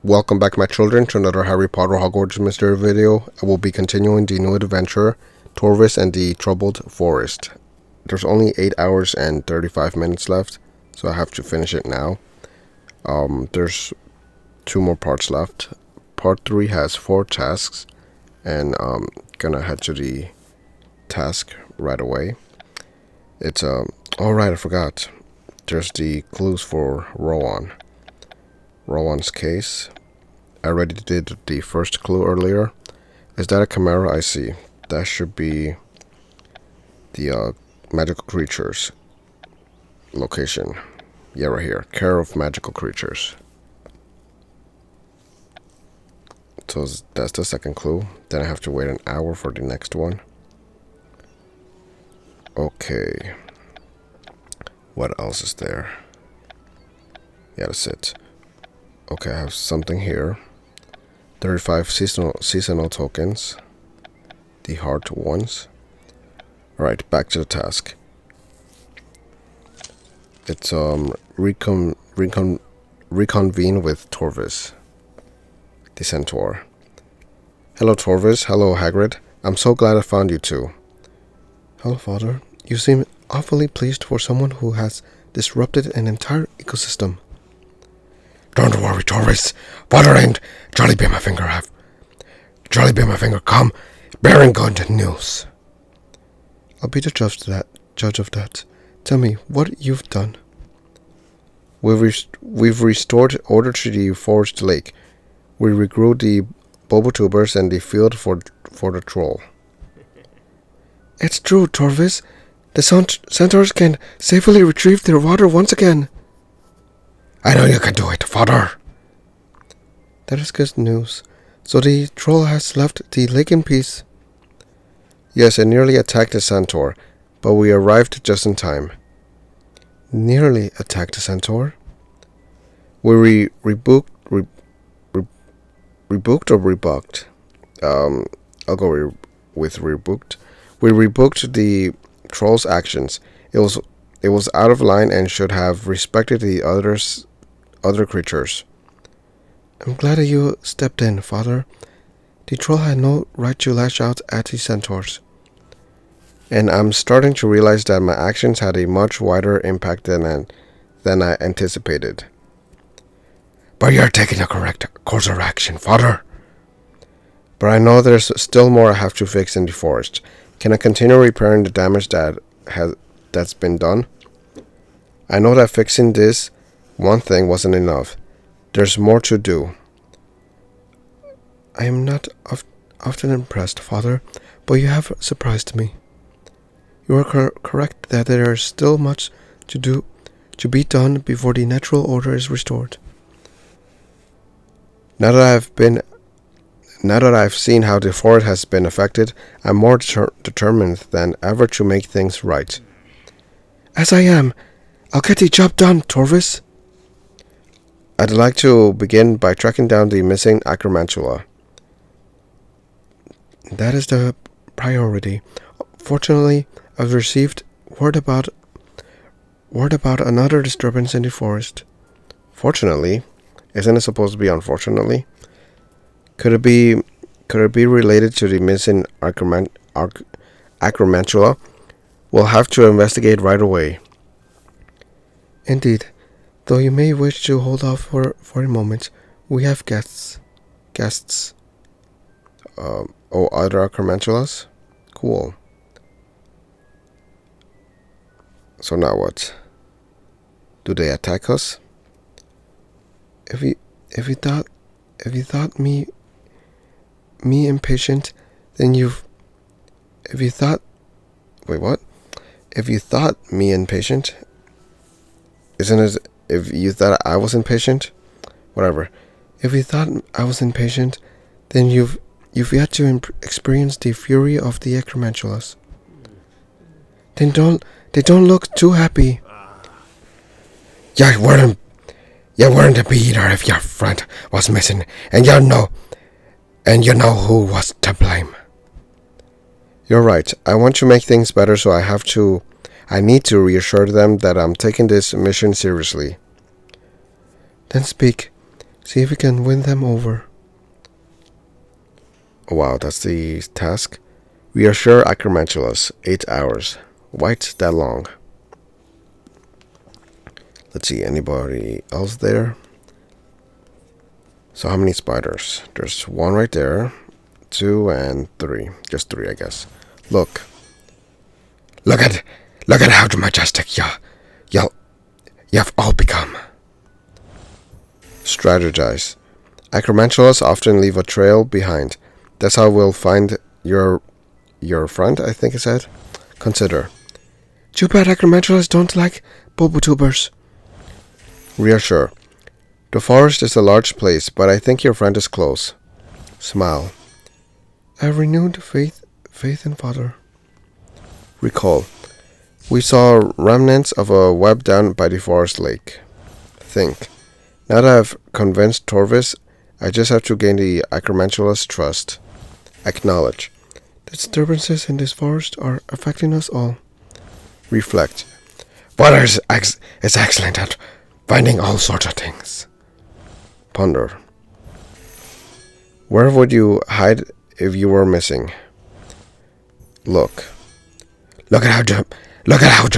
Welcome back, my children, to another Harry Potter Hogwarts mystery video. I will be continuing the new adventure, Torvus and the Troubled Forest. There's only 8 hours and 35 minutes left, so I have to finish it now. There's 2 more parts left. Part 3 has 4 tasks, and I'm gonna head to the task right away. It's, oh right, I forgot. There's the clues for Rowan's case. I already did the first clue earlier. Is that a chimera? I see. That should be the magical creatures location. Yeah, right here. Care of magical creatures. So that's the second clue. Then I have to wait an hour for the next one. Okay. What else is there? Yeah, that's it. Okay, I have something here. 35 seasonal tokens. The hard ones. Alright, back to the task. It's reconvene with Torvus, the centaur. Hello, Torvus. Hello, Hagrid. I'm so glad I found you two. Hello, Father. You seem awfully pleased for someone who has disrupted an entire ecosystem. Don't worry, Torvus. Father and Jolly be my finger come, bearing good news. I'll be the judge of that. Tell me what you've done. We've restored order to the forest lake. We regrew the bulbotubers and the field for the troll. It's true, Torvus. The centaurs can safely retrieve their water once again. I know you can do it, Father. That is good news. So the troll has left the lake in peace. Yes, it nearly attacked the centaur, but we arrived just in time. Nearly attacked the centaur? We rebooked or rebooked? I'll go with rebooked. We rebooked the troll's actions. It was out of line and should have respected the other creatures. I'm glad that you stepped in, Father. The troll had no right to lash out at the centaurs. And I'm starting to realize that my actions had a much wider impact than I anticipated. But you're taking the correct course of action, Father. But I know there's still more I have to fix in the forest. Can I continue repairing the damage that's been done? I know that fixing this one thing wasn't enough. There's more to do. I am not often impressed, Father, but you have surprised me. You are correct that there is still much to be done before the natural order is restored. Now that I've seen how the forest has been affected, I'm more determined than ever to make things right. As I am, I'll get the job done, Torvus. I'd like to begin by tracking down the missing Acromantula. That is the priority. Fortunately, I've received word about another disturbance in the forest. Fortunately? Isn't it supposed to be unfortunately? Could it be related to the missing Acromantula? We'll have to investigate right away. Indeed. Though you may wish to hold off for a moment, we have guests. Other Acromantulas? Cool. So now what? Do they attack us? If you thought me impatient, then If you thought me impatient, isn't it? If you thought I was impatient, whatever. If you thought I was impatient, then you've yet to experience the fury of the Acromantulas. They don't look too happy. You weren't happy either if your friend was missing, and you know who was to blame. You're right. I want to make things better, so I need to reassure them that I'm taking this mission seriously. Then speak See if we can win them over. Oh, wow, that's the task. Reassure Acromantulas. 8 hours. Why's that long? Let's see, anybody else there? So how many spiders? There's 1 right there. 2 and 3. Just 3, I guess. Look. Look at how majestic you've all become. Strategize. Acromantulas often leave a trail behind. That's how we'll find your friend, I think it said. Consider. Too bad Acromantulas don't like bulbotubers. Reassure. The forest is a large place, but I think your friend is close. Smile. I have renewed faith in Father. Recall. We saw remnants of a web down by the forest lake. Think. Now that I've convinced Torvus, I just have to gain the Acromantula's trust. Acknowledge. The disturbances in this forest are affecting us all. Reflect. Father is excellent at finding all sorts of things. Ponder. Where would you hide if you were missing? Look. Look at how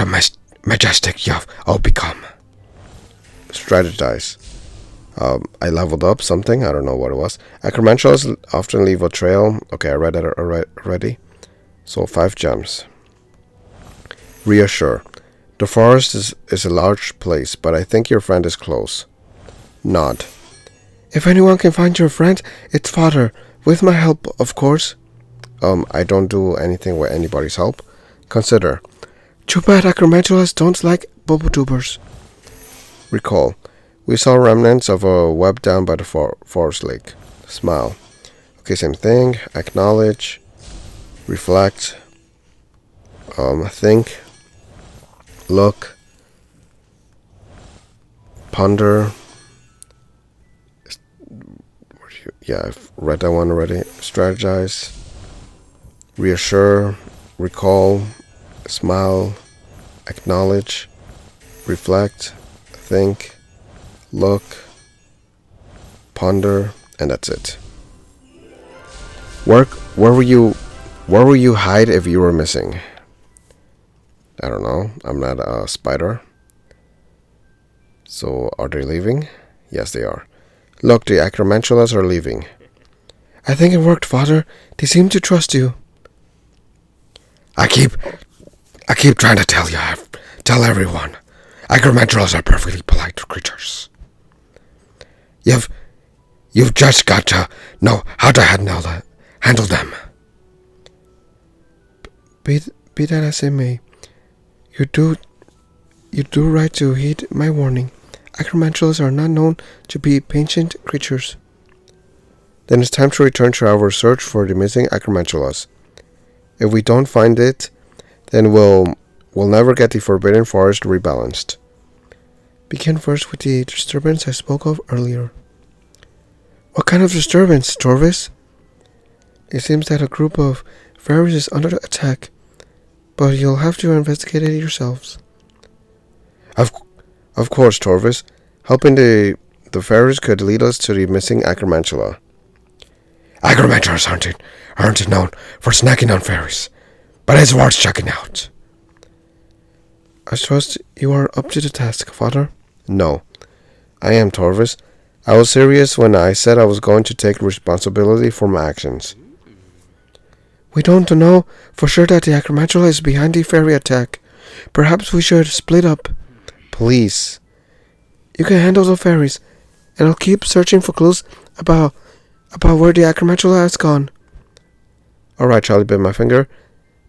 majestic you've all become. Strategize. I leveled up something. I don't know what it was. Acromantulas often leave a trail. Okay, I read that already. So 5 gems. Reassure. The forest is a large place, but I think your friend is close. Nod. If anyone can find your friend, it's Father. With my help, of course. I don't do anything with anybody's help. Consider. Too bad Acromantulas don't like bulbotubers. Recall. We saw remnants of a web down by the forest lake. Smile. Okay, same thing. Acknowledge. Reflect. Think. Look. Ponder. Yeah, I've read that one already. Strategize. Reassure. Recall. Smile. Acknowledge. Reflect. Think. Look. Ponder. And that's it. Where will you hide if you were missing? I don't know. I'm not a spider. So, are they leaving? Yes, they are. Look, the Acromantulas are leaving. I think it worked, Father. They seem to trust you. I keep trying to tell everyone. Acromantulas are perfectly polite creatures. You've just got to know how to handle them. Be that as it may, you do right to heed my warning. Acromantulas are not known to be patient creatures. Then it's time to return to our search for the missing Acromantulas. If we don't find it, then we'll never get the Forbidden Forest rebalanced. Begin first with the disturbance I spoke of earlier. What kind of disturbance, Torvus? It seems that a group of fairies is under attack, but you'll have to investigate it yourselves. Of course, Torvus. Helping the fairies could lead us to the missing Acromantula. Acromantulas aren't known for snacking on fairies, but it's worth checking out. I trust you are up to the task, Father. No, I am, Torvus. I was serious when I said I was going to take responsibility for my actions. We don't know for sure that the Acromantula is behind the fairy attack. Perhaps we should split up. Please. You can handle the fairies, and I'll keep searching for clues about where the Acromantula has gone. Alright, Charlie bit my finger.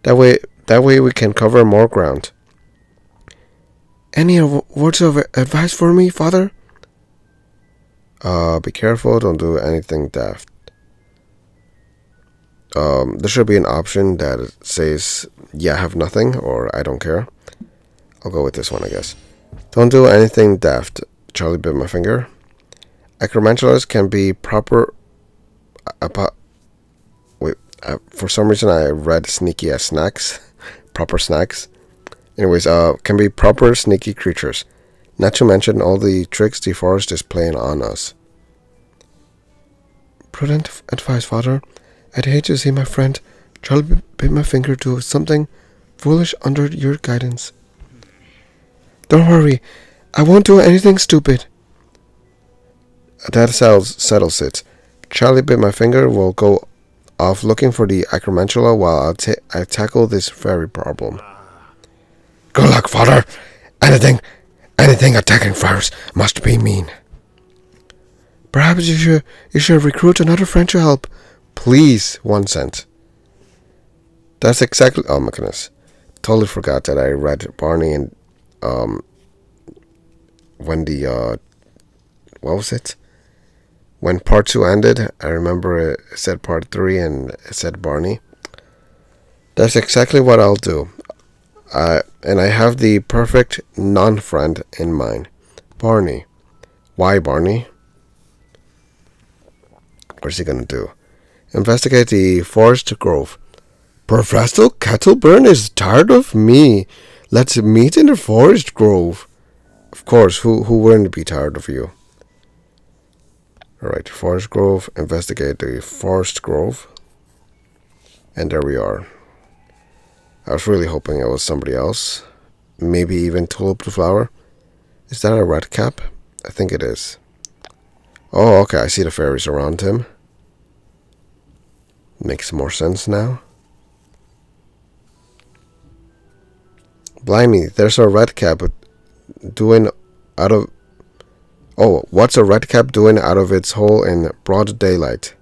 That way we can cover more ground. Any words of advice for me, Father? Be careful, don't do anything daft. There should be an option that says, yeah, I have nothing, or I don't care. I'll go with this one, I guess. Don't do anything daft. Charlie bit my finger. Acromantulas can be proper... for some reason I read sneaky as snacks. Proper snacks. Anyways, can be proper sneaky creatures. Not to mention all the tricks the forest is playing on us. Prudent advice, Father. I'd hate to see my friend Charlie bit my finger do something foolish under your guidance. Don't worry. I won't do anything stupid. That settles it. Charlie bit my finger will go off looking for the Acromantula while I tackle this fairy problem. Good luck, Father. Anything attacking fairies must be mean. Perhaps you should recruit another friend to help. Please, 1 cent. That's exactly... Oh my goodness. Totally forgot that I read Barney and... when the... what was it? When part 2 ended, I remember it said part 3 and it said Barney. That's exactly what I'll do. And I have the perfect non-friend in mind. Barney. Why Barney? What's he gonna do? Investigate the forest grove. Professor Kettleburn is tired of me. Let's meet in the forest grove. Of course, who wouldn't be tired of you? Alright, forest grove. Investigate the forest grove. And there we are. I was really hoping it was somebody else. Maybe even Tulip the Flower. Is that a red cap? I think it is. Oh, okay, I see the fairies around him. Makes more sense now. Blimey, there's a red cap doing out of... Oh, what's a red cap doing out of its hole in broad daylight?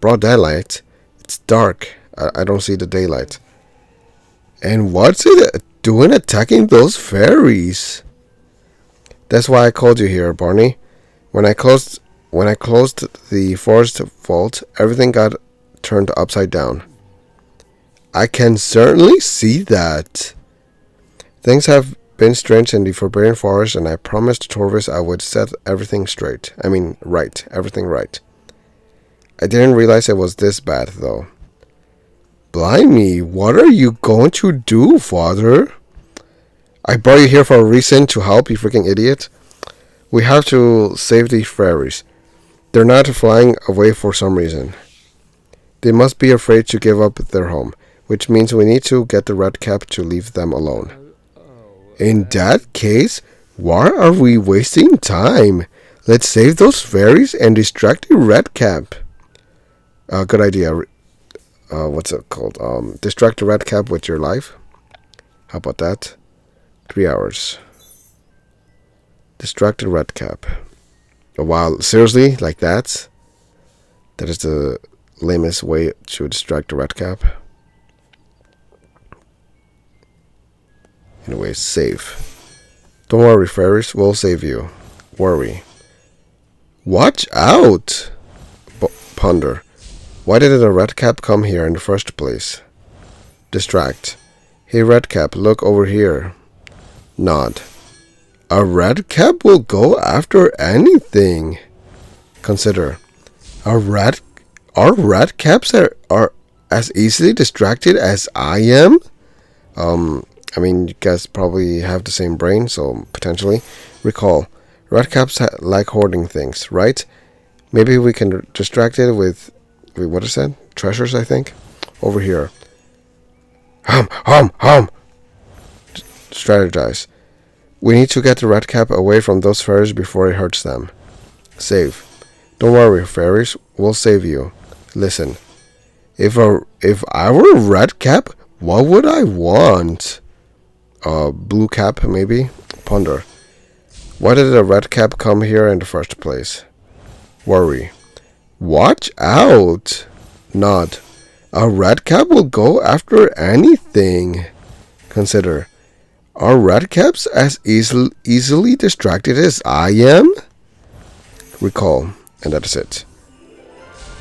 Broad daylight? It's dark. I don't see the daylight. And what's it doing attacking those fairies? That's why I called you here, Barney. When I closed the forest vault, everything got turned upside down. I can certainly see that. Things have been strange in the Forbidden Forest, and I promised Torvus I would set everything straight. I mean, right. Everything right. I didn't realize it was this bad, though. Blimey, what are you going to do, Father? I brought you here for a reason, to help, you freaking idiot. We have to save these fairies. They're not flying away for some reason. They must be afraid to give up their home, which means we need to get the red cap to leave them alone. In that case, why are we wasting time? Let's save those fairies and distract the red cap. Good idea. What's it called? Distract the red cap with your life. How about that? 3 hours. Distract the red cap. Wow, seriously? Like that? That is the lamest way to distract the red cap. Anyway, save. Don't worry, fairies. We'll save you. Worry. Watch out! Ponder. Why did a red cap come here in the first place? Distract. Hey, red cap, look over here. Nod. A red cap will go after anything. Consider. Our red caps are as easily distracted as I am? I mean, you guys probably have the same brain, so potentially. Recall, red caps like hoarding things, right? Maybe we can distract it with, what is that? Treasures, I think. Over here. Strategize. We need to get the red cap away from those fairies before it hurts them. Save. Don't worry, fairies. We'll save you. Listen. If I were a red cap, what would I want? Blue cap, maybe? Ponder. Why did a red cap come here in the first place? Worry. Watch out! Nod. A red cap will go after anything. Consider. Are red caps as easily distracted as I am? Recall. And that is it.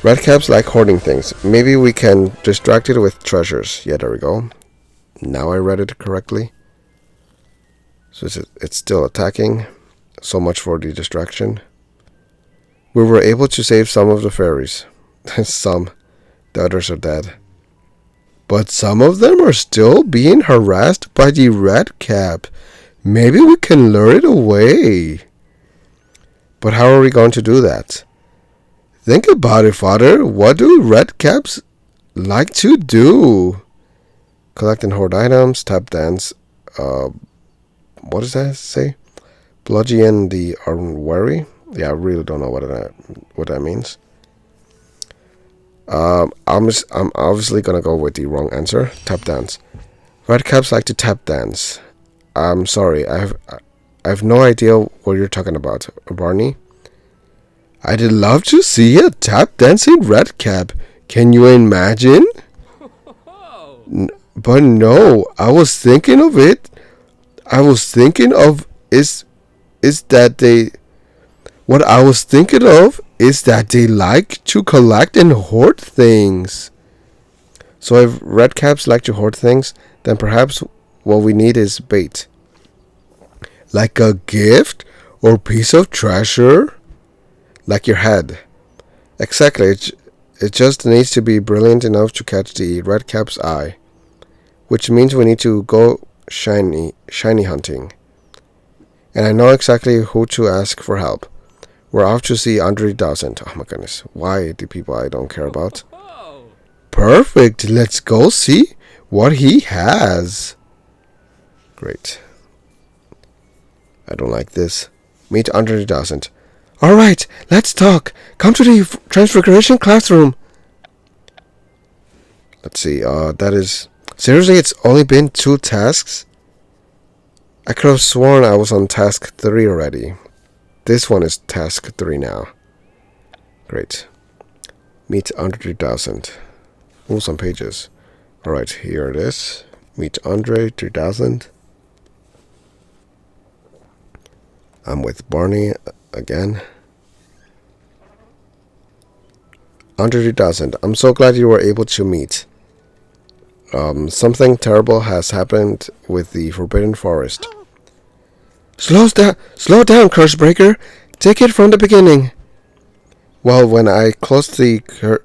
Red caps like hoarding things. Maybe we can distract it with treasures. Yeah, there we go. Now I read it correctly. So it's still attacking. So much for the distraction. We were able to save some of the fairies. Some. The others are dead. But some of them are still being harassed by the red cap. Maybe we can lure it away. But how are we going to do that? Think about it, father. What do red caps like to do? Collect and hoard items, tap dance. What does that say? Bludgeon the unwary. Yeah, I really don't know what that means. I'm obviously gonna go with the wrong answer. Tap dance. Red caps like to tap dance. I'm sorry, I have no idea what you're talking about, Barney. I'd love to see a tap dancing red cap. Can you imagine? But no, I was thinking of it. I was thinking of is that they what I was thinking of is that they like to collect and hoard things. So if red caps like to hoard things, then perhaps what we need is bait. Like a gift or piece of treasure? Like your head. Exactly. It just needs to be brilliant enough to catch the red cap's eye. Which means we need to go shiny hunting. And I know exactly who to ask for help. We're off to see Andre Dawson. Oh my goodness. Why the people I don't care about? Perfect. Let's go see what he has. Great. I don't like this. Meet Andre Dawson. Alright, let's talk. Come to the Transfiguration classroom. Let's see. That is... Seriously, it's only been 2 tasks? I could have sworn I was on task 3 already. This one is task 3 now. Great. Meet Andre 3000. Oh, some pages. Alright, here it is. Meet Andre 3000. I'm with Barney again. Andre 3000. I'm so glad you were able to meet. Something terrible has happened with the Forbidden Forest. Slow down, Cursebreaker. Take it from the beginning. Well, when I closed the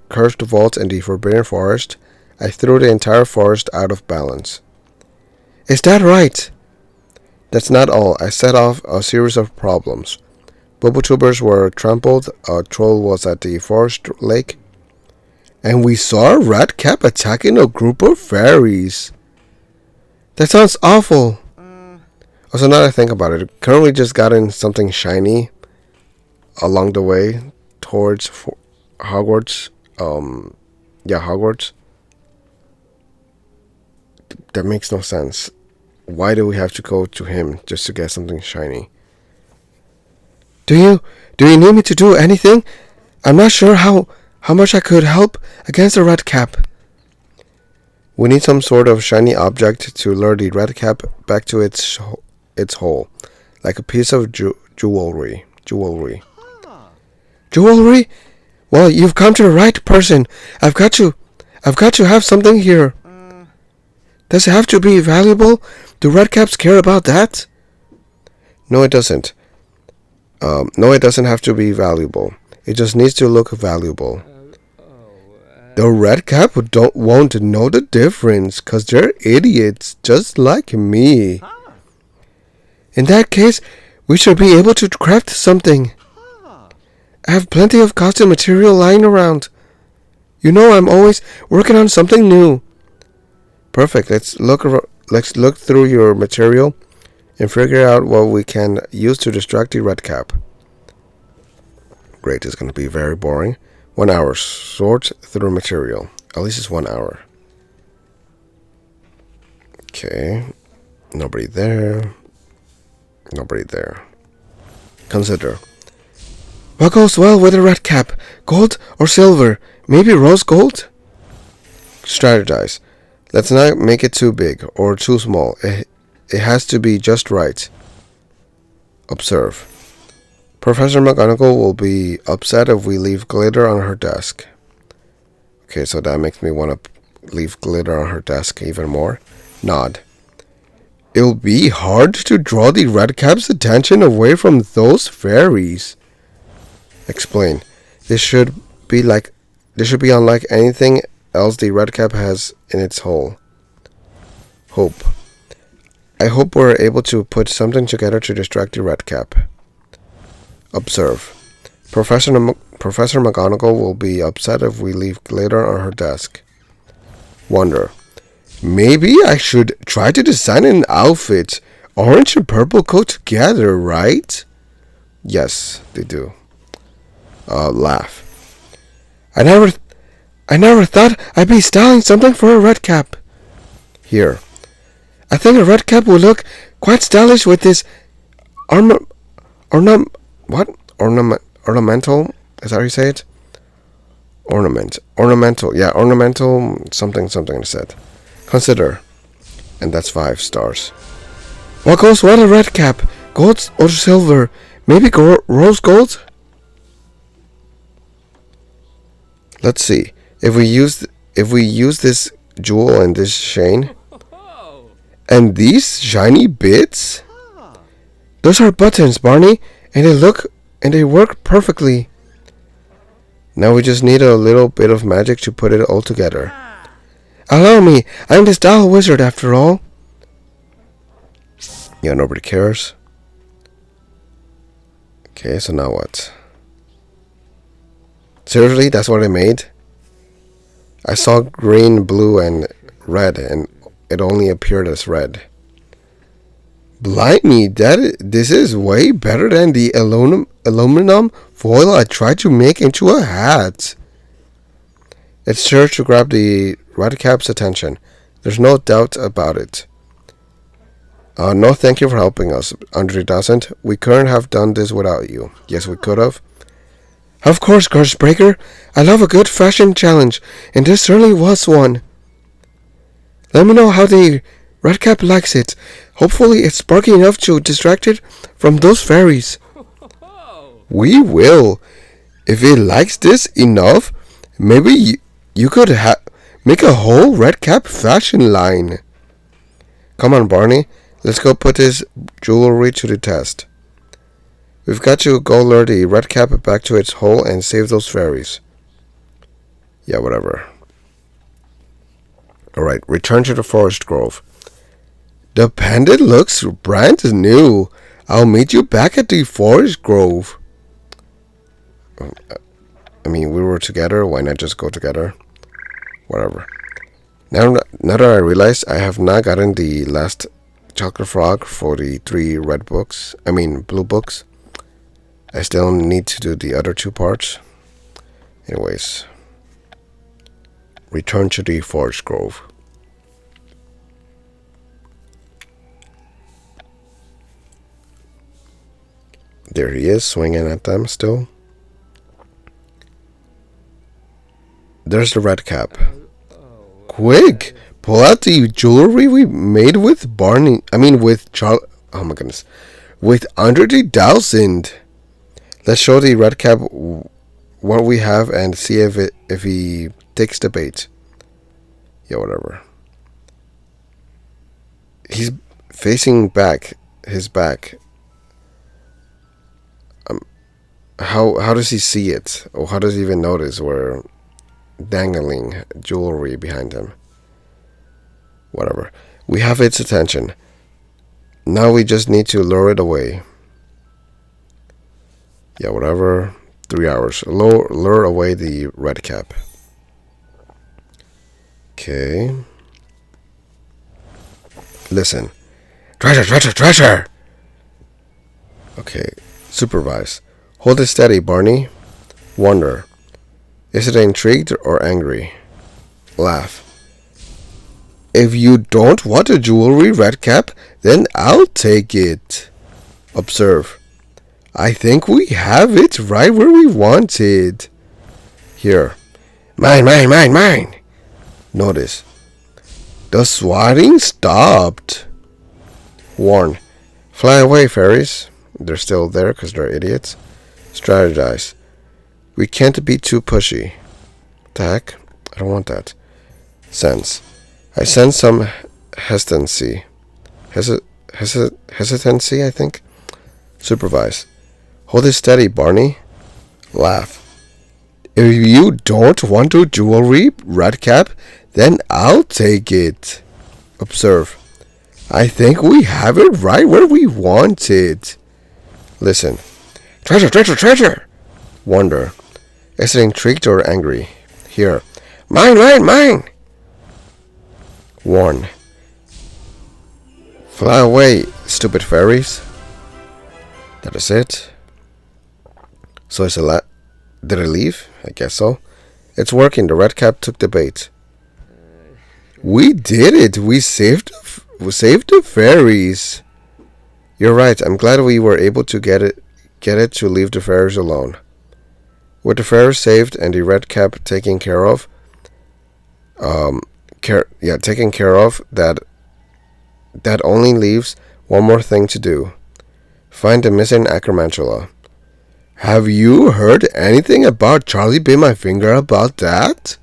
cursed vault in the Forbidden Forest, I threw the entire forest out of balance. Is that right? That's not all. I set off a series of problems. Bubbltubers were trampled, a troll was at the forest lake, and we saw a red cap attacking a group of fairies. That sounds awful. Also, now that I think about it, couldn't we just gotten something shiny along the way towards Hogwarts? Hogwarts. That makes no sense. Why do we have to go to him just to get something shiny? Do you need me to do anything? I'm not sure how much I could help against a red cap. We need some sort of shiny object to lure the red cap back to its hole, like a piece of jewelry. Jewelry? Well, you've come to the right person. I've got to have something here. Does it have to be valuable? Do red caps care about that? No, it doesn't. No, it doesn't have to be valuable. It just needs to look valuable. The red cap won't know the difference, 'cause they're idiots, just like me. In that case, we should be able to craft something. I have plenty of costume material lying around. You know I'm always working on something new. Perfect. Let's look through your material and figure out what we can use to distract the red cap. Great. It's going to be very boring. 1 hour. Sort through material. At least it's 1 hour. Okay. Nobody there. Nobody there. Consider. What goes well with a red cap? Gold or silver? Maybe rose gold? Strategize. Let's not make it too big or too small. It has to be just right. Observe. Professor McGonagall will be upset if we leave glitter on her desk. Okay, so that makes me want to leave glitter on her desk even more. Nod. It'll be hard to draw the red cap's attention away from those fairies. Explain. This should be unlike anything else the red cap has in its hole. Hope. I hope we're able to put something together to distract the red cap. Observe. Professor McGonagall will be upset if we leave glitter on her desk. Wonder. Maybe I should try to design an outfit. Orange and purple go together, right? Yes, they do. Laugh. I never thought I'd be styling something for a red cap. Here. I think a red cap would look quite stylish with this ornamental. Is that how you say it? Ornamental. Yeah, ornamental something I said. Consider. And that's 5 stars. What goes with a red cap? Gold or silver? Maybe rose gold? Let's see. If we use this jewel and this chain and these shiny bits, those are buttons, Barney, and they work perfectly. Now we just need a little bit of magic to put it all together. Allow me, I'm the style wizard after all. Yeah, nobody cares. Okay, so now what? Seriously, that's what I made? I saw green, blue, and red, and it only appeared as red. Blimey, this is way better than the aluminum foil I tried to make into a hat. It's sure to grab the red cap's attention. There's no doubt about it. No thank you for helping us, Andre doesn't. We couldn't have done this without you. Yes, we could have. Of course, Cursebreaker. I love a good fashion challenge, and this certainly was one. Let me know how the red cap likes it. Hopefully it's sparky enough to distract it from those fairies. We will. If it likes this enough, maybe you could make a whole red cap fashion line. Come on, Barney. Let's go put this jewelry to the test. We've got to go lure the red cap back to its hole and save those fairies. Yeah, whatever. Alright, return to the forest grove. The pendant looks brand new. I'll meet you back at the forest grove. I mean, we were together. Why not just go together? Whatever. Now that I realize I have not gotten the last chocolate frog for the 3 blue books. I still need to do the other 2 parts. Anyways. Return to the forest grove. There he is, swinging at them still. There's the red cap. Quick! Pull out the jewelry we made with Barney. With Charlie. Oh my goodness. With Andre 3000. Let's show the red cap what we have and see if he takes the bait. Yeah, whatever. He's facing back. His back. How does he see it? Or how does he even notice we're dangling jewelry behind him? Whatever. We have its attention. Now we just need to lure it away. Yeah, whatever. 3 hours. Lure away the red cap. Okay. Listen. Treasure, treasure, treasure! Okay. Supervise. Hold it steady, Barney. Wonder. Is it intrigued or angry? Laugh. If you don't want a jewelry red cap, then I'll take it. Observe. I think we have it right where we want it. Here. Mine, mine, mine, mine. Notice. The swatting stopped. Warn. Fly away, fairies. They're still there because they're idiots. Strategize. We can't be too pushy. What the heck? I don't want that. Sense. I sense some hesitancy. Hesitancy, I think. Supervise. Hold it steady, Barney. Laugh. If you don't want a jewelry red cap, then I'll take it. Observe. I think we have it right where we want it. Listen. Treasure, treasure, treasure! Wonder. Is it intrigued or angry? Here. Mine, mine, mine! Warn. Fly away, stupid fairies. That is it. So it's a did it leave? I guess so. It's working. The red cap took the bait. We did it. We saved the fairies. You're right. I'm glad we were able to get it to leave the fairies alone. With the fairies saved and the red cap taken care of, taken care of, that only leaves one more thing to do. Find the missing Acromantula. Have you heard anything about Charlie bit my finger about that?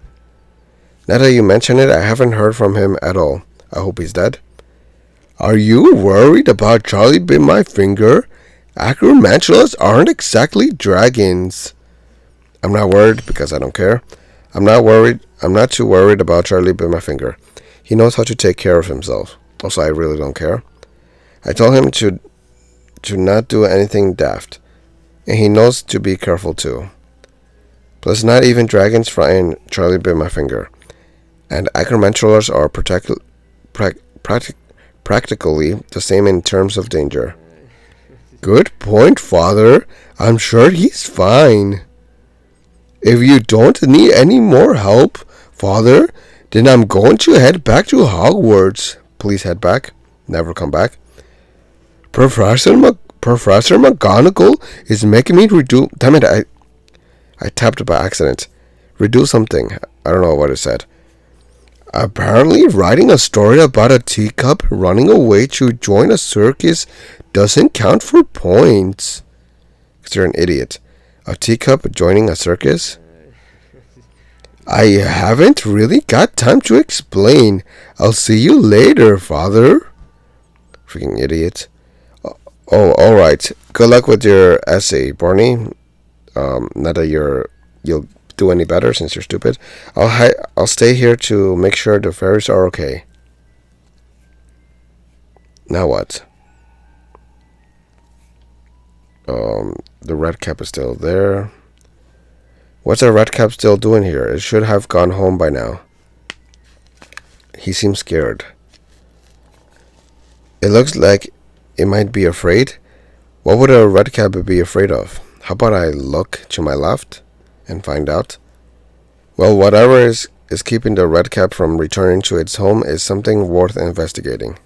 Now that you mention it, I haven't heard from him at all. I hope he's dead. Are you worried about Charlie bit my finger? Acromantulas aren't exactly dragons. I'm not worried because I don't care. I'm not too worried about Charlie bit my finger. He knows how to take care of himself. Also, I really don't care. I told him to not do anything daft. And he knows to be careful too. Plus, not even dragons frighten Charlie bit my finger. And acromantulas are practically the same in terms of danger. Good point, Father. I'm sure he's fine. If you don't need any more help, Father, then I'm going to head back to Hogwarts. Please head back. Never come back. Professor McGonagall is making me redo... Damn it, I tapped by accident. Redo something. I don't know what it said. Apparently, writing a story about a teacup running away to join a circus doesn't count for points. Because you're an idiot. A teacup joining a circus? I haven't really got time to explain. I'll see you later, Father. Freaking idiot. Oh, alright. Good luck with your essay, Barney. Not that you'll do any better since you're stupid. I'll stay here to make sure the fairies are okay. Now what? The red cap is still there. What's a red cap still doing here? It should have gone home by now. He seems scared. It looks like it might be afraid. What would a red cap be afraid of? How about I look to my left and find out? Well, whatever is keeping the red cap from returning to its home is something worth investigating.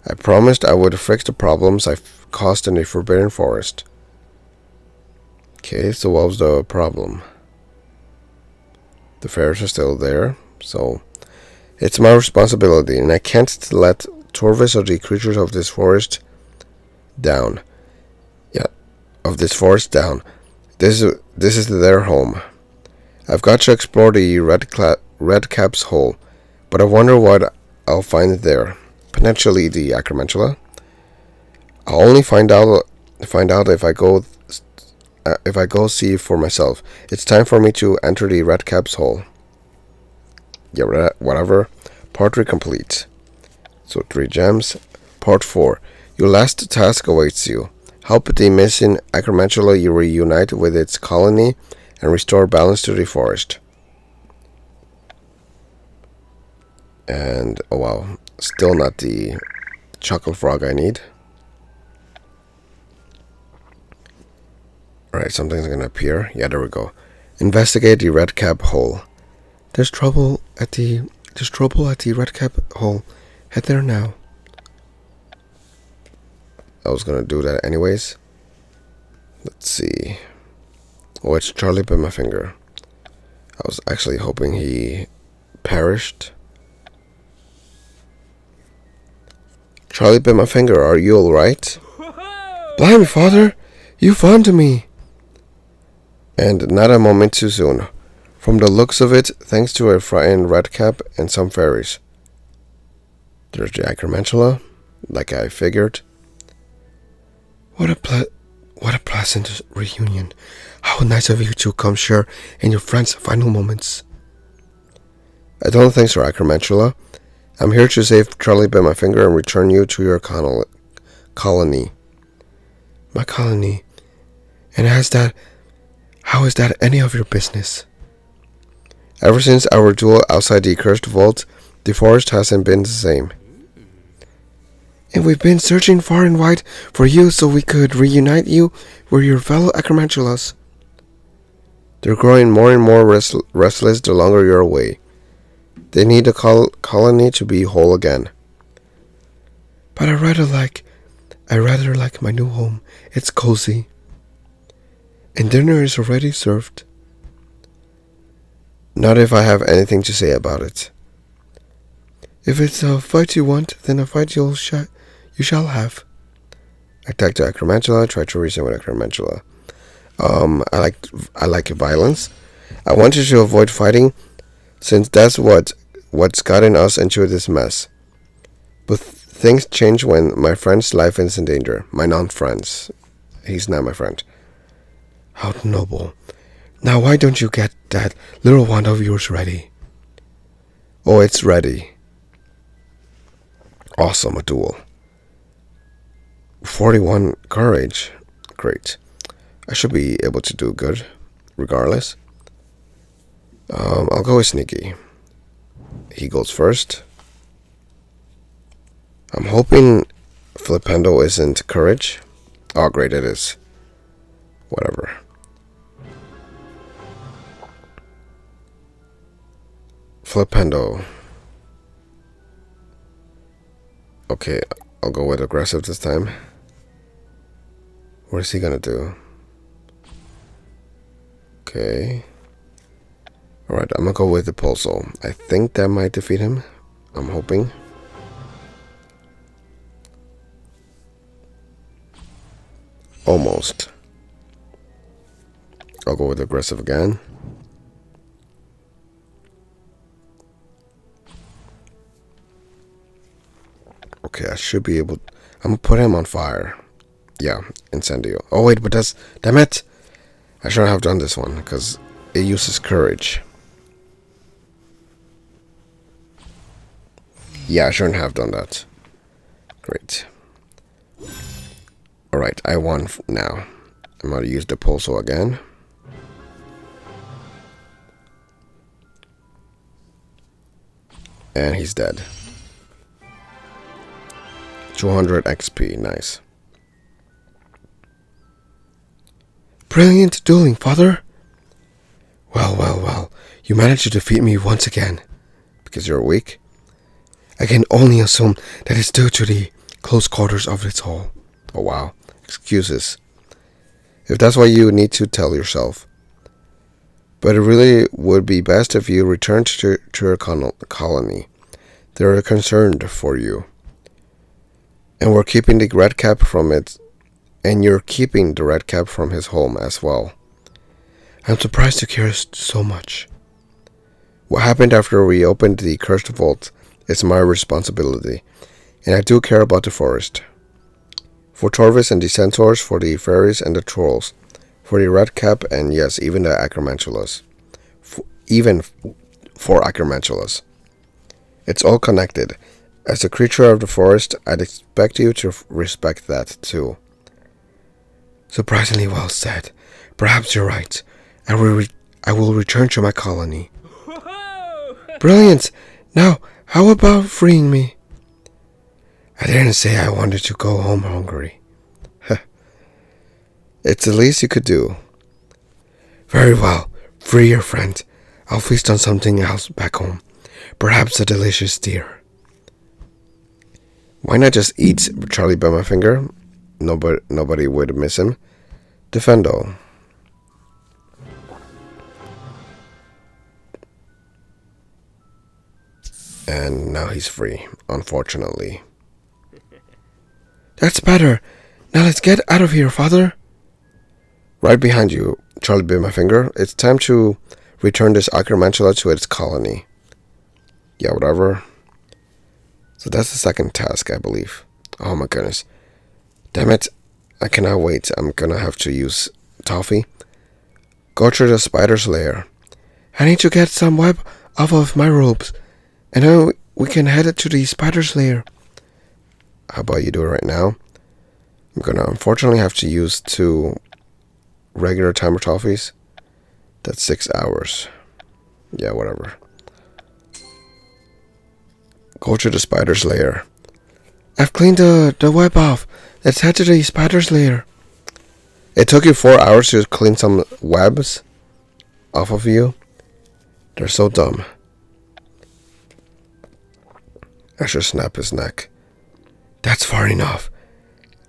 I promised I would fix the problems I've caused in the Forbidden Forest. Okay, so what was the problem? The fairies are still there, so it's my responsibility, and I can't let Torvus or the creatures of this forest down. This is their home. I've got to explore the red cap's hole, but I wonder what I'll find there. Potentially the Acromantula. I'll only find out if I go see for myself. It's time for me to enter the red cap's hole. Yeah, whatever. Part 3 complete. So 3 gems. Part 4. Your last task awaits you. Help the missing Acromantula reunite with its colony and restore balance to the forest. And, oh wow, still not the chocolate frog I need. Alright, something's gonna appear. Yeah, there we go. Investigate the red cap hole. There's trouble at the red cap hole. Head there now. I was gonna do that anyways. Let's see. Oh, it's Charlie bit my finger. I was actually hoping he perished. Charlie bit my finger. Are you alright? Blimey, Father! You found me! And not a moment too soon. From the looks of it, thanks to a frightened redcap and some fairies. There's the Acromantula, like I figured. What a pleasant reunion. How nice of you to come share in your friend's final moments. I don't think so, Acromantula. I'm here to save Charlie by my finger and return you to your colony. My colony. And has that How is that any of your business? Ever since our duel outside the cursed vault, the forest hasn't been the same. And we've been searching far and wide for you so we could reunite you with your fellow Acromantulas. They're growing more and more restless the longer you're away. They need the colony to be whole again. But I rather like my new home. It's cozy. And dinner is already served. Not if I have anything to say about it. If it's a fight you want, then a fight you shall have. Attack the Acromantula. Try to reason with Acromantula. I like violence. I want you to avoid fighting, since that's what's gotten us into this mess. But things change when my friend's life is in danger. My non-friend's. He's not my friend. How noble. Now why don't you get that little wand of yours ready? Oh, it's ready. Awesome, a duel. 41 courage. Great. I should be able to do good, regardless. I'll go with Sneaky. He goes first. I'm hoping Flipendo isn't courage. Oh, great, it is. Whatever. Flipendo. Okay, I'll go with aggressive this time. What is he gonna do? Okay. Alright, I'm gonna go with the Pulso. I think that might defeat him. I'm hoping. Almost. I'll go with aggressive again. Okay, I should be able... I'm gonna put him on fire. Yeah, Incendio. Oh wait, but that's... Damn it! I shouldn't have done this one, because it uses courage. Yeah, I shouldn't have done that. Great. Alright, I won now. I'm gonna use the Pulso again. And he's dead. 200 XP, nice. Brilliant dueling, father! Well, you managed to defeat me once again. Because you're weak? I can only assume that it's due to the close quarters of its hole. Oh wow, excuses. If that's what you need to tell yourself. But it really would be best if you returned to your colony. They're concerned for you. And we're keeping the red cap from it. And you're keeping the red cap from his home as well. I'm surprised you care so much. What happened after we opened the cursed vault is my responsibility. And I do care about the forest. For Torvus and the centaurs, for the fairies and the trolls. For the red cap and yes, even the Acromantulas. Even for Acromantulas. It's all connected. As a creature of the forest, I'd expect you to respect that too. Surprisingly well said. Perhaps you're right. I will return to my colony. Brilliant! Now, how about freeing me? I didn't say I wanted to go home hungry. It's the least you could do. Very well. Free your friend. I'll feast on something else back home. Perhaps a delicious deer. Why not just eat Charlie by my finger? Nobody would miss him. Defendo. And now he's free, unfortunately. That's better. Now let's get out of here, father. Right behind you, Charlie bit my finger. It's time to return this Acromantula to its colony. Yeah, whatever. So that's the second task, I believe. Oh my goodness. Damn it. I cannot wait. I'm gonna have to use Toffee. Go through the spider's lair. I need to get some web off of my ropes. And then we can head to the spider's lair. How about you do it right now? I'm gonna unfortunately have to use 2 regular timer toffees. That's 6 hours. Yeah, whatever. Go to the spider's lair. I've cleaned the web off. Let's head to the spider's lair. It took you 4 hours to clean some webs off of you? They're so dumb. I should snap his neck. That's far enough.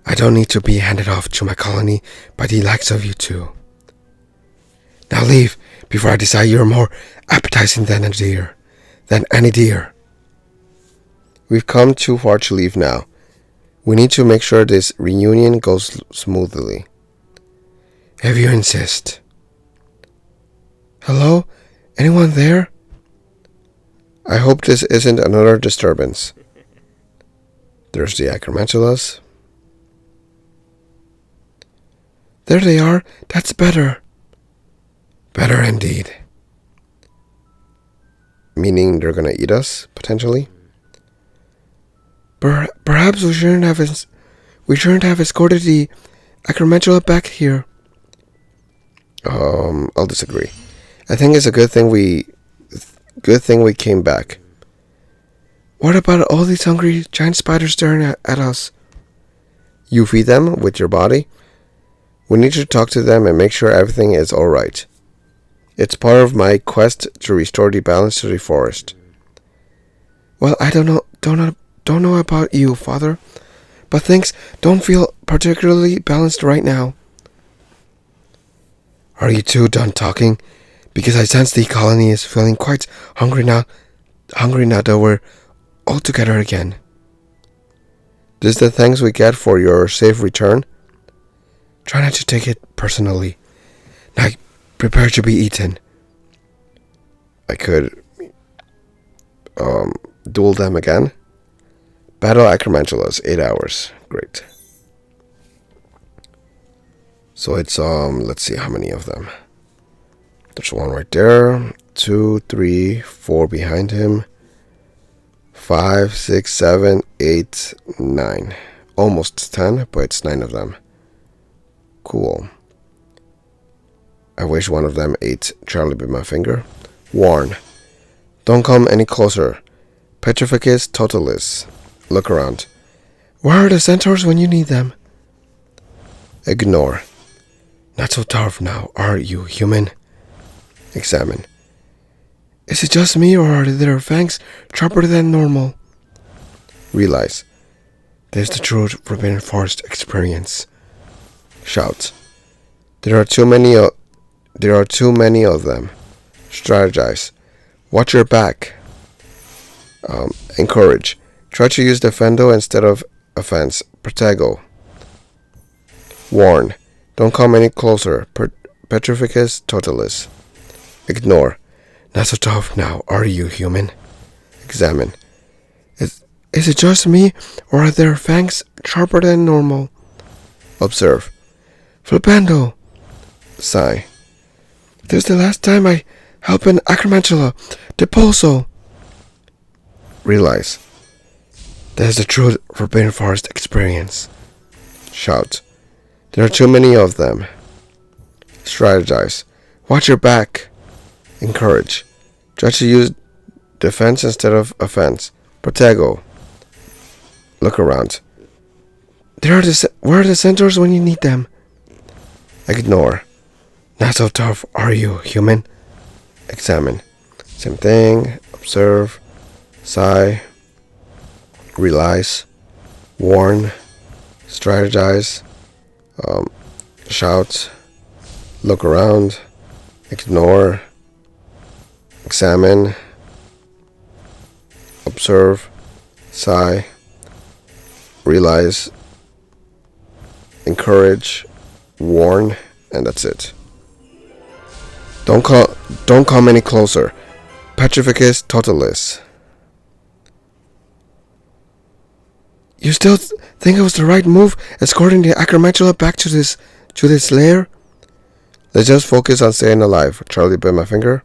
I don't need to be handed off to my colony by the likes of you two. Now leave before I decide you're more appetizing than a deer. Than any deer. We've come too far to leave now. We need to make sure this reunion goes smoothly. If you insist. Hello? Anyone there? I hope this isn't another disturbance. There's the Acromantulas. There they are. That's better. Better indeed. Meaning they're gonna eat us, potentially? Perhaps we shouldn't have escorted the Acromantula back here. I'll disagree. I think it's a good thing we came back. What about all these hungry giant spiders staring at us? You feed them with your body? We need to talk to them and make sure everything is alright. It's part of my quest to restore the balance to the forest. Well, I don't know about you, Father, but things don't feel particularly balanced right now. Are you two done talking? Because I sense the colony is feeling quite hungry now that we're all together again. This is the thanks we get for your safe return? Try not to take it personally. Now, prepare to be eaten. I could duel them again. Battle Acromantulas, 8 hours. Great. So it's let's see how many of them. There's one right there. 2, 3, 4 behind him. 5, 6, 7, 8, 9. Almost 10, but it's 9 of them. Cool. I wish one of them ate Charlie by my finger. Warn. Don't come any closer. Petrificus totalis. Look around. Where are the centaurs when you need them? Ignore. Not so tough now, are you, human? Examine. Is it just me, or are their fangs sharper than normal? Realize. There's the true forbidden forest experience. Shout. There are too many of them. Strategize. Watch your back. Encourage. Try to use defendo instead of offense. Protego. Warn. Don't come any closer. Petrificus totalis. Ignore. Not so tough now, are you, human? Examine. Is it just me, or are their fangs sharper than normal? Observe. Flipendo. Sigh. This is the last time I help an Acromantula. Depulso. Realize. There's the true forbidden forest experience. Shout. There are too many of them. Strategize. Watch your back. Encourage. Try to use defense instead of offense. Protego. Look around. Where are the centaurs when you need them? Ignore. Not so tough, are you, human? Examine. Same thing. Observe. Sigh. Realize. Warn. Strategize. Shout. Look around. Ignore. Examine. Observe. Sigh. Realize. Encourage. Warn. And that's it. Don't come any closer. Petrificus totalis. You still think it was the right move escorting the Acromantula back to this lair? Let's just focus on staying alive. Charlie bit my finger.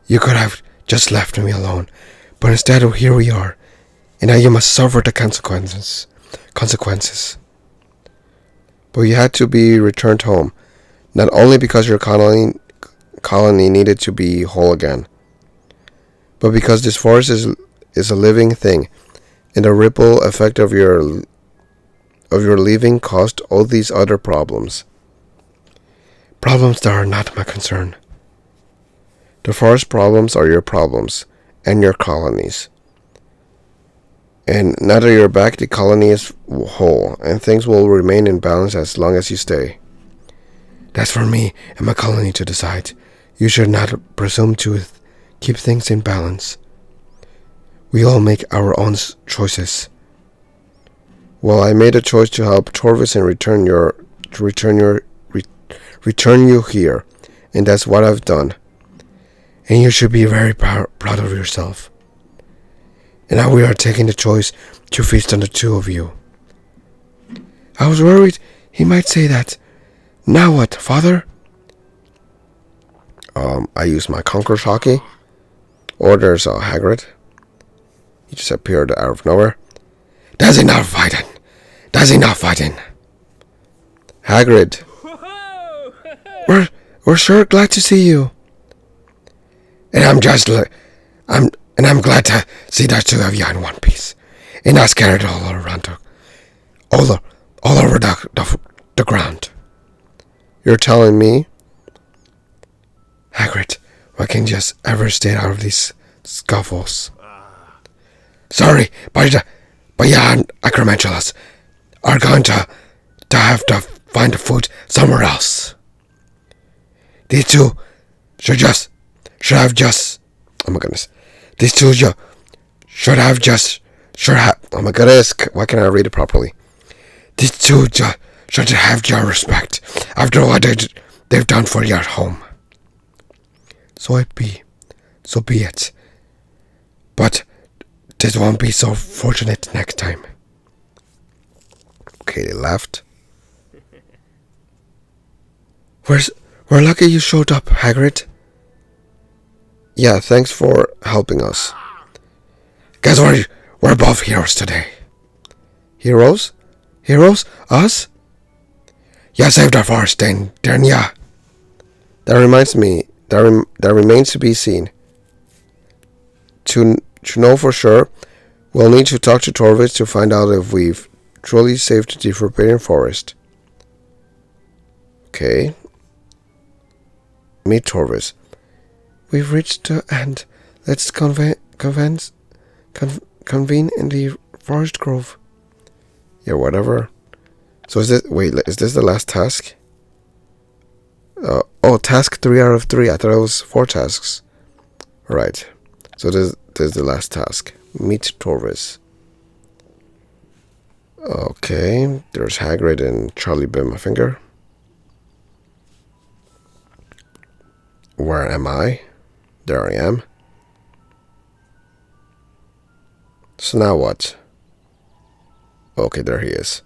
You could have just left me alone, but instead here we are, and now you must suffer the consequences. But you had to be returned home. Not only because your colony needed to be whole again, but because this forest is a living thing, and the ripple effect of your leaving caused all these other problems. Problems that are not my concern. The forest problems are your problems, and your colonies. And now that you're back, the colony is whole, and things will remain in balance as long as you stay. That's for me and my colony to decide. You should not presume to keep things in balance. We all make our own choices. Well, I made a choice to help Torvus and return you here, and that's what I've done. And you should be very proud of yourself. And now we are taking the choice to feast on the two of you. I was worried he might say that. Now what, father? I use my Conqueror's Hockey. Or there's Hagrid. He just appeared out of nowhere. That's enough fighting. Hagrid. We're sure glad to see you. And I'm glad to see the two of you in one piece, and not scattered all over the ground. You're telling me, Hagrid, why can't you just ever stay out of these scuffles? Sorry, but yeah, Acromantulas are going to have to find food somewhere else. These two should have just. Oh my goodness. These two should have. Oh my goodness. Why can't I read it properly? These two should have your respect after what they've done for you at home. So be it. But this won't be so fortunate next time. Okay, they left. We're lucky you showed up, Hagrid. Yeah, thanks for helping us. Guess we're both heroes today. Heroes? Heroes? Us? You saved our forest, didn't ya? That reminds me, that remains to be seen. To know for sure, we'll need to talk to Torvus to find out if we've truly saved the Forbidden Forest. Okay. Meet Torvus. We've reached the end. Let's convene in the forest grove. Yeah, whatever. So is this the last task? Task 3 out of 3. I thought it was 4 tasks. Right. So this is the last task. Meet Torvus. Okay, there's Hagrid and Charlie bit my finger. Where am I? There I am. So now what? Okay, there he is.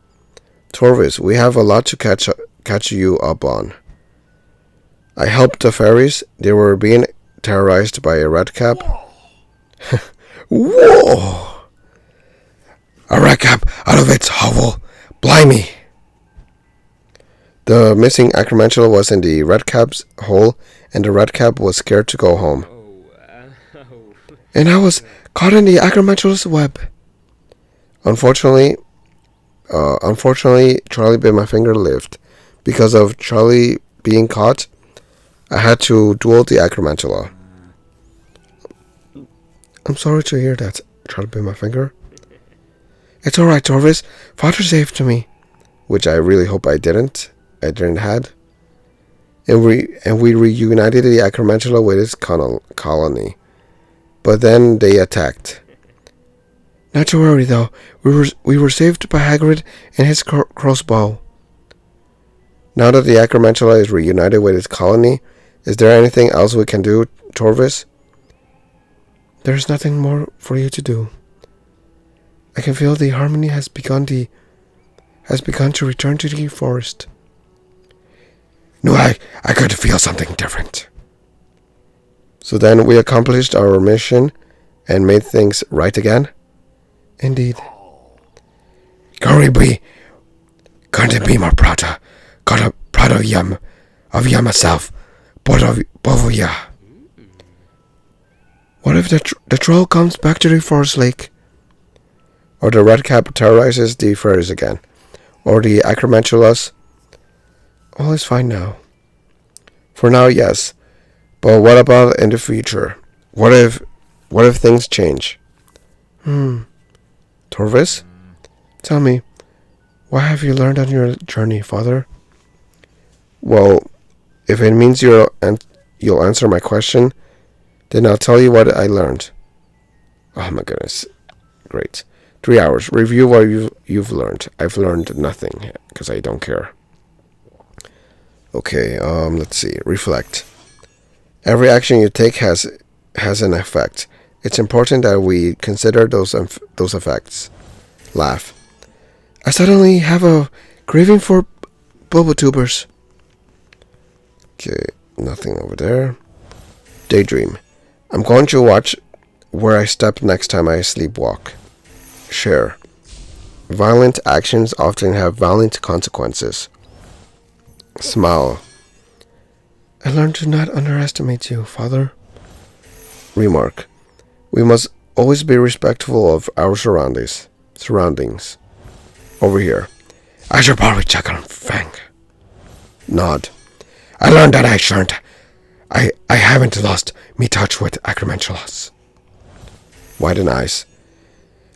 Torvus, we have a lot to catch you up on. I helped the fairies. They were being terrorized by a redcap. Whoa! A redcap out of its hovel. Blimey! The missing Acromantula was in the redcap's hole, and the redcap was scared to go home. And I was caught in the Acromantula's web. Unfortunately, Charlie bit my finger lived. Because of Charlie being caught, I had to duel the Acromantula. I'm sorry to hear that, Charlie bit my finger. It's alright, Torvus. Father saved me. Which I really hope I didn't. Had. And we reunited the Acromantula with its colony. But then they attacked. Not to worry though. We were saved by Hagrid and his crossbow. Now that the Acromantula is reunited with its colony, is there anything else we can do, Torvus? There's nothing more for you to do. I can feel the harmony has begun to return to the forest. No, I could feel something different. So then we accomplished our mission and made things right again? Indeed. Couldn't be more proud of you, of ya myself, both of ya. What if the troll comes back to the forest lake? Or the red cap terrorizes the fairies again? Or the Acromantulas? All is fine now. For now, yes. But what about in the future? What if things change? Torvus? Tell me, what have you learned on your journey, Father? Well, if it means you'll answer my question, then I'll tell you what I learned. Oh my goodness. Great. 3 hours. Review what you've learned. I've learned nothing, because I don't care. Okay, let's see. Reflect. Every action you take has an effect. It's important that we consider those effects. Laugh. I suddenly have a craving for bulbotubers. Okay, nothing over there. Daydream. I'm going to watch where I step next time I sleepwalk. Share. Violent actions often have violent consequences. Smile. I learned to not underestimate you, Father. Remark. We must always be respectful of our surroundings. Over here. I should probably check on Fang. Nod. I learned that I haven't lost me touch with Acromantulas. Widen eyes.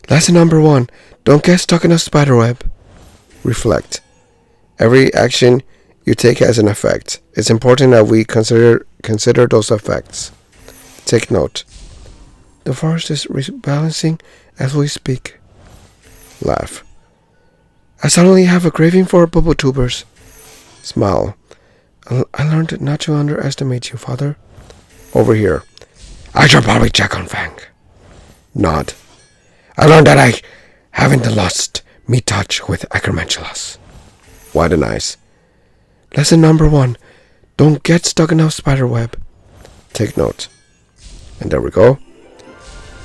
Lesson number 1. Don't get stuck in a spiderweb. Reflect. Every action you take has an effect. It's important that we consider those effects. Take note. The forest is rebalancing as we speak. Laugh. I suddenly have a craving for bulbotubers. Smile. I learned not to underestimate you, Father. Over here. I should probably check on Fang. Nod. I learned that I haven't lost me touch with Acromantulas. Widen eyes. Lesson number 1. Don't get stuck in a spiderweb. Take note. And there we go.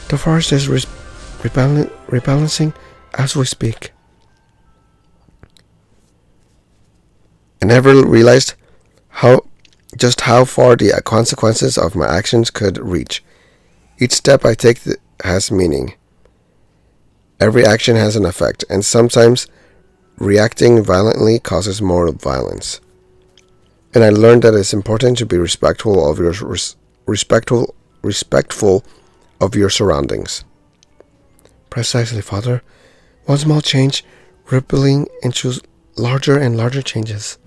The forest is rebalancing as we speak. I never realized just how far the consequences of my actions could reach. Each step I take has meaning. Every action has an effect, and sometimes reacting violently causes more violence. And I learned that it's important to be respectful of your surroundings. Precisely, Father. One small change rippling into larger and larger changes.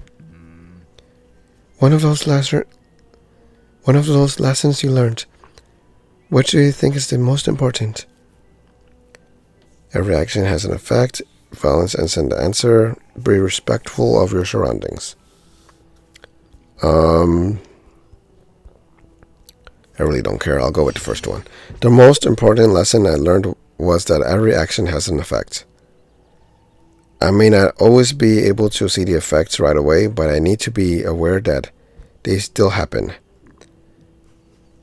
One of those lessons you learned. Which do you think is the most important? Every action has an effect. Violence and send the answer. Be respectful of your surroundings. I really don't care. I'll go with the first one. The most important lesson I learned was that every action has an effect. I may not always be able to see the effects right away, but I need to be aware that they still happen.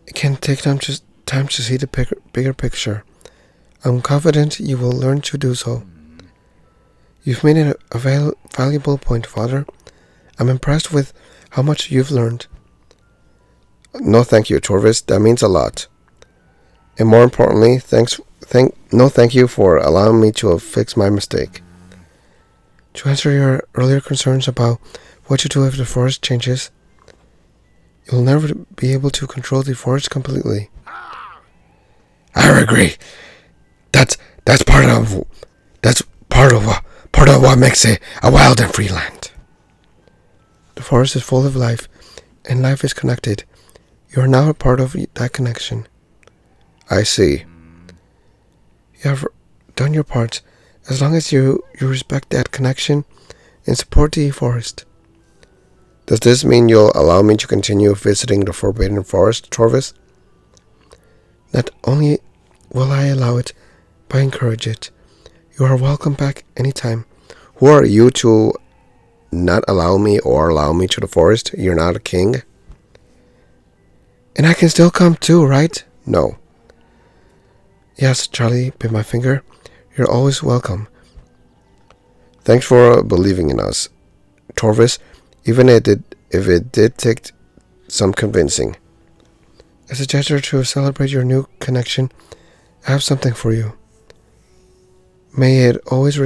It can take time to see the bigger picture. I'm confident you will learn to do so. You've made a valuable point, Father. I'm impressed with how much you've learned. No thank you, Torvus. That means a lot. And more importantly, thank you for allowing me to fix my mistake. To answer your earlier concerns about what you do if the forest changes, you'll never be able to control the forest completely. I agree. That's part of what makes it a wild and free land. The forest is full of life, and life is connected. You are now a part of that connection. I see. You have done your part. As long as you respect that connection and support the forest. Does this mean you'll allow me to continue visiting the Forbidden Forest, Torvus? Not only will I allow it, but I encourage it. You are welcome back anytime. Who are you to not allow me or allow me to the forest? You're not a king? And I can still come too, right? No. Yes, Charlie, bit my finger. You're always welcome. Thanks for believing in us. Torvus, even if if it did take some convincing. As a gesture to celebrate your new connection, I have something for you. May it always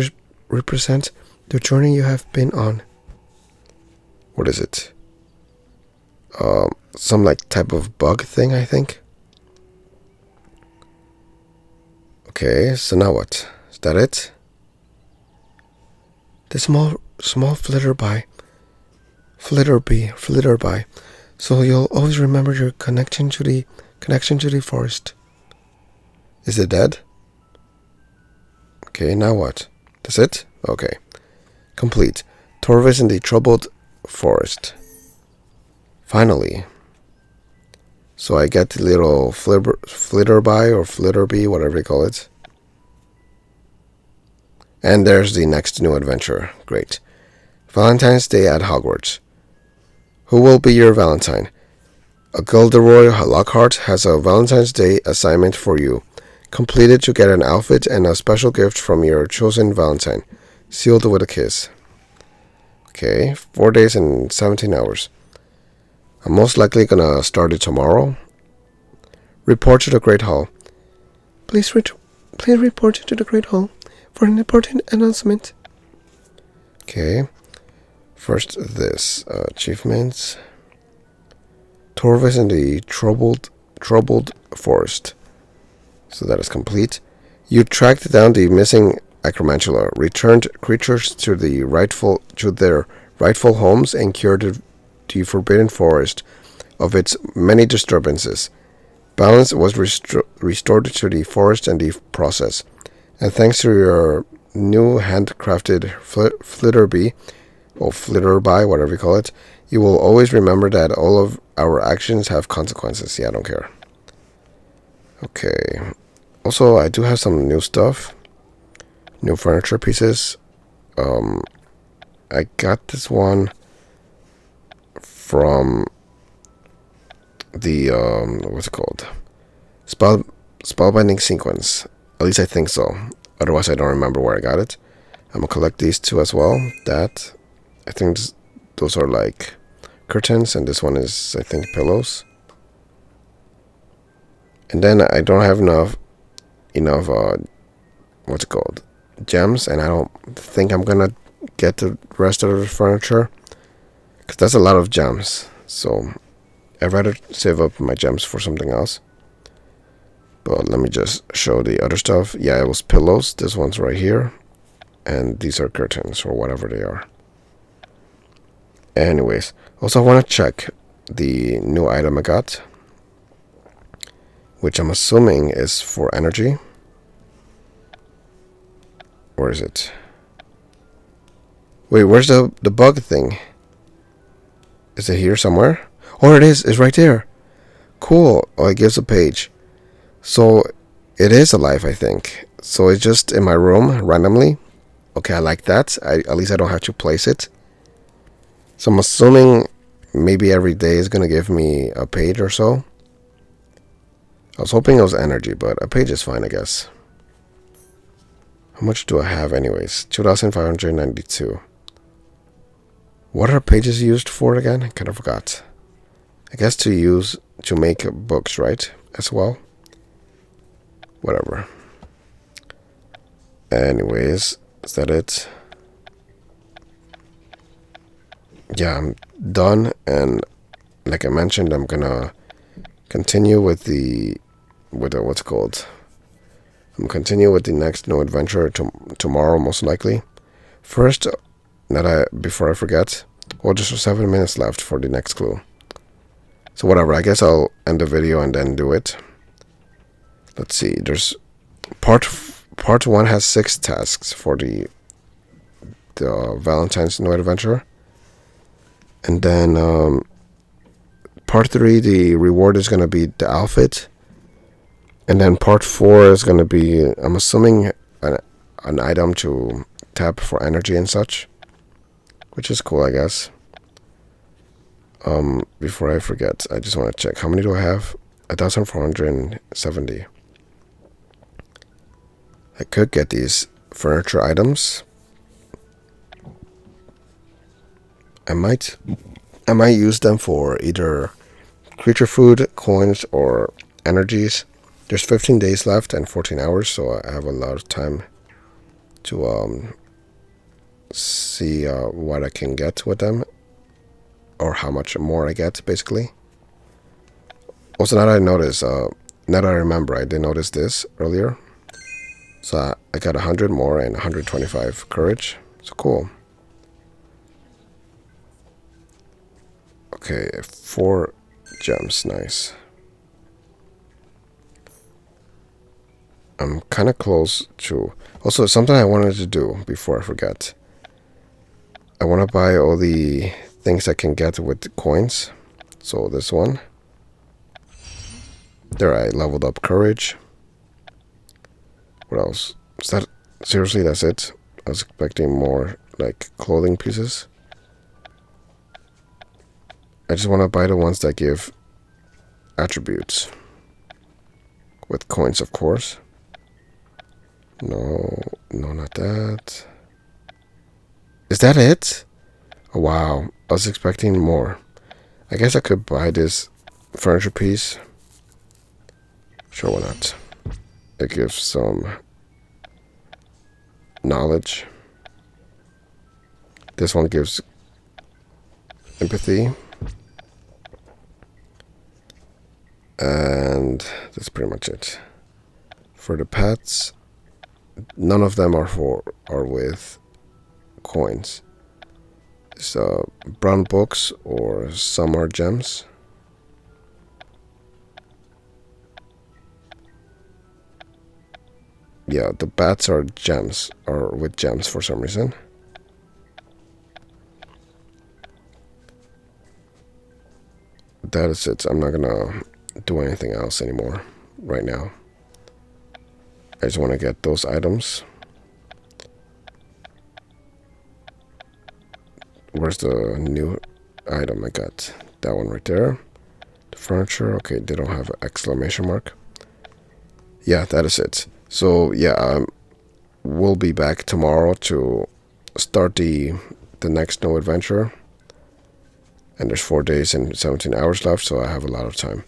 represent the journey you have been on. What is it? Some like type of bug thing, I think. Okay, so now what? Is that it? The small flitterby. So you'll always remember your connection to the forest. Is it dead? Okay, now what? That's it? Okay. Complete. Torvus in the troubled forest. Finally. So I get the little flitterby or flitterbee, whatever you call it. And there's the next new adventure. Great. Valentine's Day at Hogwarts. Who will be your Valentine? A Gilderoy Lockhart has a Valentine's Day assignment for you. Complete it to get an outfit and a special gift from your chosen Valentine. Sealed with a kiss. Okay, 4 days and 17 hours. I'm most likely gonna start it tomorrow. Report to the Great Hall. Please report to the Great Hall for an important announcement. Okay. First this. Achievements. Torvus in the troubled forest. So that is complete. You tracked down the missing Acromantula, returned creatures to their rightful homes, and cured the forbidden forest of its many disturbances. Balance was restored to the forest in the process, and thanks to your new handcrafted flitterby, or flitterby, whatever you call it, you will always remember that all of our actions have consequences. Yeah, I don't care. Okay. Also, I do have some new stuff. New furniture pieces. I got this one from the what's it called? Spellbinding sequence. At least I think so. Otherwise, I don't remember where I got it. I'm gonna collect these two as well. That I think those are like curtains, and this one is, I think, pillows. And then I don't have enough what's it called, gems, and I don't think I'm gonna get the rest of the furniture because that's a lot of gems. So I'd rather save up my gems for something else. But let me just show the other stuff. Yeah, it was pillows. This one's right here, and these are curtains or whatever they are. Anyways, also I want to check the new item I got, which I'm assuming is for energy. Where is it? Wait, where's the bug thing? Is it here somewhere? Oh, it is. It's right there. Cool. Oh, it gives a page. So it is alive, I think. So it's just in my room randomly. Okay, I like that. At least I don't have to place it. So I'm assuming maybe every day is going to give me a page or so. I was hoping it was energy, but a page is fine, I guess. How much do I have anyways? 2,592. What are pages used for again? I kind of forgot. I guess to make books, right? As well. Whatever. Anyways, is that it? Yeah, I'm done, and like I mentioned, I'm gonna continue with the what's it called? I'm gonna continue with the next new adventure tomorrow, most likely. First, before I forget, well, just 7 minutes left for the next clue. So whatever, I guess I'll end the video and then do it. Let's see. There's part 1 has 6 tasks for the Valentine's new adventure, and then part 3, the reward is gonna be the outfit. And then part 4 is going to be, I'm assuming, an item to tap for energy and such. Which is cool, I guess. Before I forget, I just want to check. How many do I have? 1,470. I could get these furniture items. I might I might use them for either creature food, coins, or energies. There's 15 days left and 14 hours, so I have a lot of time to see what I can get with them, or how much more I get, basically. Also, now that I notice, now that I remember, I did notice this earlier. So I got 100 more and 125 courage. So cool. Okay, 4 gems, nice. I'm kind of close to... Also, something I wanted to do before I forget. I want to buy all the things I can get with coins. So this one. There, I leveled up courage. What else? Is that... Seriously, that's it? I was expecting more, like, clothing pieces. I just want to buy the ones that give attributes. With coins, of course. No, not that. Is that it? Oh, wow, I was expecting more. I guess I could buy this furniture piece. Sure, why not? It gives some knowledge. This one gives empathy. And that's pretty much it. For the pets, none of them are with coins. It's brown books, or some are gems. Yeah, the bats are gems, or with gems for some reason. That is it. I'm not gonna do anything else anymore right now. I just want to get those items. Where's the new item I got? That one right there. The furniture. Okay, they don't have an exclamation mark. Yeah, that is it. So yeah, we'll be back tomorrow to start the next no adventure. And there's 4 days and 17 hours left, so I have a lot of time.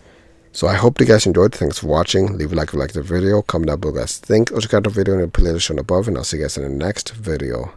So I hope you guys enjoyed. Thanks for watching. Leave a like if you liked the video. Comment down below what you guys think. Also check out the video in the playlist shown above, and I'll see you guys in the next video.